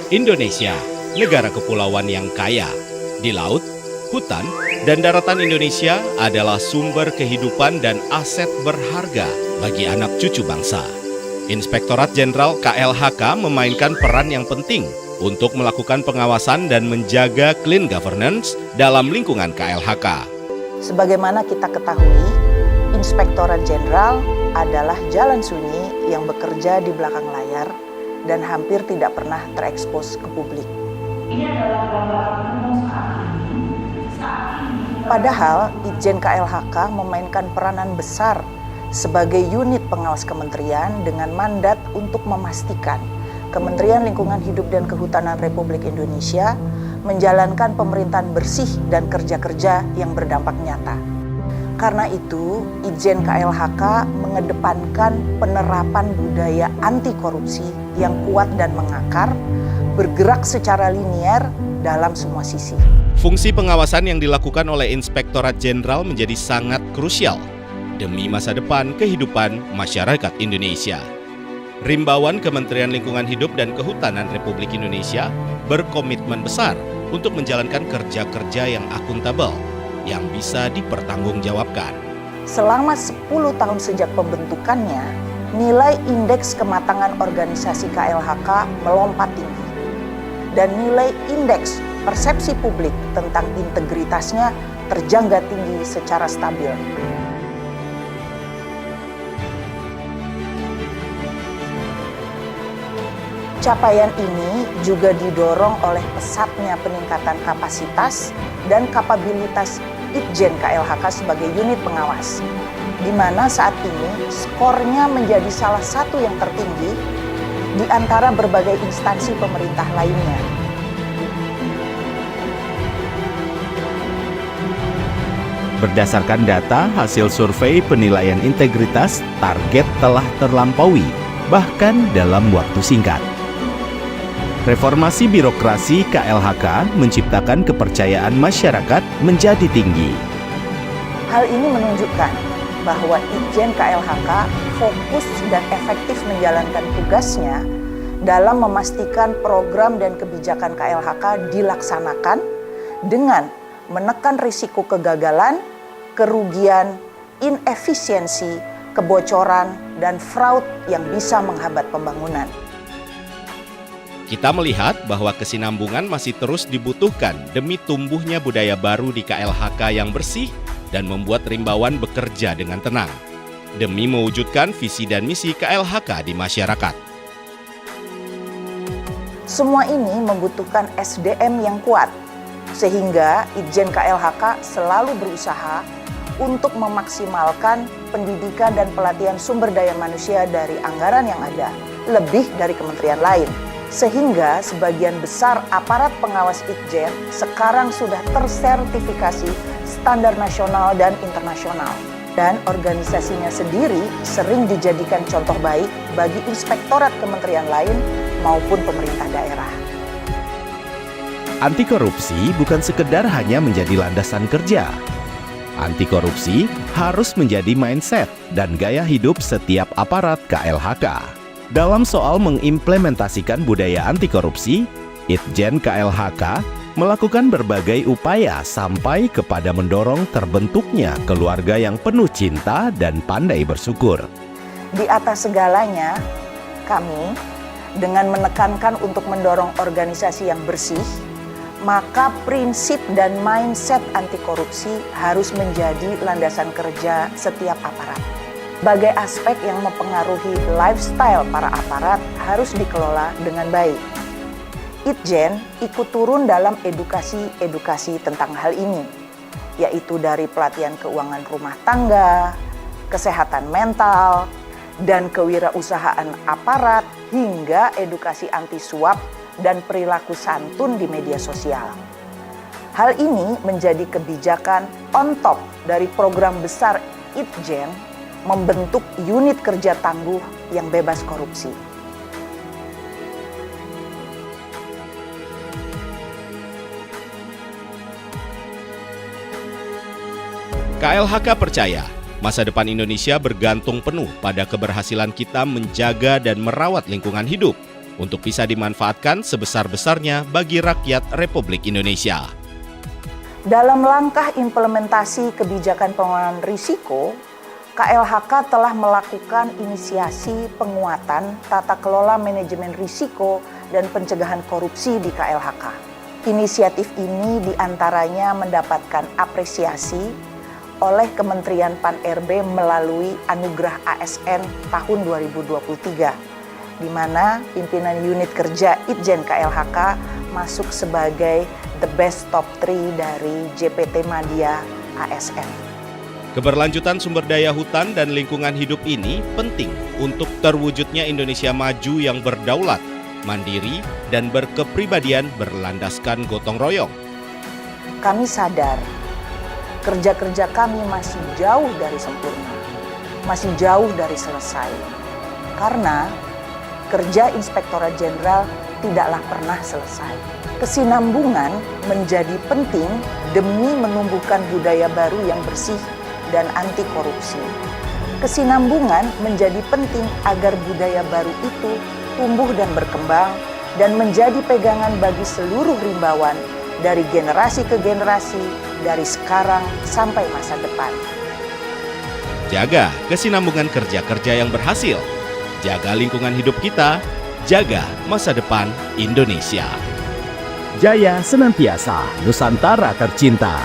Indonesia, negara kepulauan yang kaya. Di laut, hutan, dan daratan Indonesia adalah sumber kehidupan dan aset berharga bagi anak cucu bangsa. Inspektorat Jenderal KLHK memainkan peran yang penting untuk melakukan pengawasan dan menjaga clean governance dalam lingkungan KLHK. Sebagaimana kita ketahui, Inspektorat Jenderal adalah jalan sunyi yang bekerja di belakang layar dan hampir tidak pernah terekspos ke publik. Ini adalah gambaran umum saat ini. Padahal Itjen KLHK memainkan peranan besar sebagai unit pengawas kementerian dengan mandat untuk memastikan Kementerian Lingkungan Hidup dan Kehutanan Republik Indonesia menjalankan pemerintahan bersih dan kerja-kerja yang berdampak nyata. Karena itu, Itjen KLHK mengedepankan penerapan budaya anti korupsi yang kuat dan mengakar, bergerak secara linier dalam semua sisi. Fungsi pengawasan yang dilakukan oleh Inspektorat Jenderal menjadi sangat krusial demi masa depan kehidupan masyarakat Indonesia. Rimbawan Kementerian Lingkungan Hidup dan Kehutanan Republik Indonesia berkomitmen besar untuk menjalankan kerja-kerja yang akuntabel, yang bisa dipertanggungjawabkan. Selama 10 tahun sejak pembentukannya, nilai indeks kematangan organisasi KLHK melompat tinggi. Dan nilai indeks persepsi publik tentang integritasnya terjangga tinggi secara stabil. Capaian ini juga didorong oleh pesatnya peningkatan kapasitas dan kapabilitas Itjen KLHK sebagai unit pengawas, di mana saat ini skornya menjadi salah satu yang tertinggi di antara berbagai instansi pemerintah lainnya. Berdasarkan data hasil survei penilaian integritas, target telah terlampaui, bahkan dalam waktu singkat. Reformasi birokrasi KLHK menciptakan kepercayaan masyarakat menjadi tinggi. Hal ini menunjukkan bahwa Itjen KLHK fokus dan efektif menjalankan tugasnya dalam memastikan program dan kebijakan KLHK dilaksanakan dengan menekan risiko kegagalan, kerugian, inefisiensi, kebocoran, dan fraud yang bisa menghambat pembangunan. Kita melihat bahwa kesinambungan masih terus dibutuhkan demi tumbuhnya budaya baru di KLHK yang bersih dan membuat Rimbawan bekerja dengan tenang, demi mewujudkan visi dan misi KLHK di masyarakat. Semua ini membutuhkan SDM yang kuat, sehingga Itjen KLHK selalu berusaha untuk memaksimalkan pendidikan dan pelatihan sumber daya manusia dari anggaran yang ada, lebih dari kementerian lain. Sehingga sebagian besar aparat pengawas Itjen sekarang sudah tersertifikasi standar nasional dan internasional. Dan organisasinya sendiri sering dijadikan contoh baik bagi inspektorat kementerian lain maupun pemerintah daerah. Anti korupsi bukan sekedar hanya menjadi landasan kerja. Anti korupsi harus menjadi mindset dan gaya hidup setiap aparat KLHK. Dalam soal mengimplementasikan budaya anti korupsi, Itjen KLHK melakukan berbagai upaya sampai kepada mendorong terbentuknya keluarga yang penuh cinta dan pandai bersyukur. Di atas segalanya, kami dengan menekankan untuk mendorong organisasi yang bersih, maka prinsip dan mindset anti korupsi harus menjadi landasan kerja setiap aparat. Berbagai aspek yang mempengaruhi lifestyle para aparat harus dikelola dengan baik. Itjen ikut turun dalam edukasi tentang hal ini, yaitu dari pelatihan keuangan rumah tangga, kesehatan mental, dan kewirausahaan aparat, hingga edukasi anti suap dan perilaku santun di media sosial. Hal ini menjadi kebijakan on top dari program besar Itjen membentuk unit kerja tangguh yang bebas korupsi. KLHK percaya masa depan Indonesia bergantung penuh pada keberhasilan kita menjaga dan merawat lingkungan hidup untuk bisa dimanfaatkan sebesar-besarnya bagi rakyat Republik Indonesia. Dalam langkah implementasi kebijakan pengelolaan risiko, KLHK telah melakukan inisiasi penguatan tata kelola manajemen risiko dan pencegahan korupsi di KLHK. Inisiatif ini diantaranya mendapatkan apresiasi oleh Kementerian Pan-RB melalui Anugerah ASN tahun 2023, di mana pimpinan unit kerja Itjen KLHK masuk sebagai the best top 3 dari JPT Madya ASN. Keberlanjutan sumber daya hutan dan lingkungan hidup ini penting untuk terwujudnya Indonesia maju yang berdaulat, mandiri, dan berkepribadian berlandaskan gotong royong. Kami sadar, kerja-kerja kami masih jauh dari sempurna, masih jauh dari selesai. Karena kerja Inspektorat Jenderal tidaklah pernah selesai. Kesinambungan menjadi penting demi menumbuhkan budaya baru yang bersih dan anti korupsi. Kesinambungan menjadi penting agar budaya baru itu tumbuh dan berkembang dan menjadi pegangan bagi seluruh rimbawan dari generasi ke generasi, dari sekarang sampai masa depan. Jaga kesinambungan kerja-kerja yang berhasil. Jaga lingkungan hidup kita, jaga masa depan Indonesia. Jaya senantiasa, Nusantara tercinta.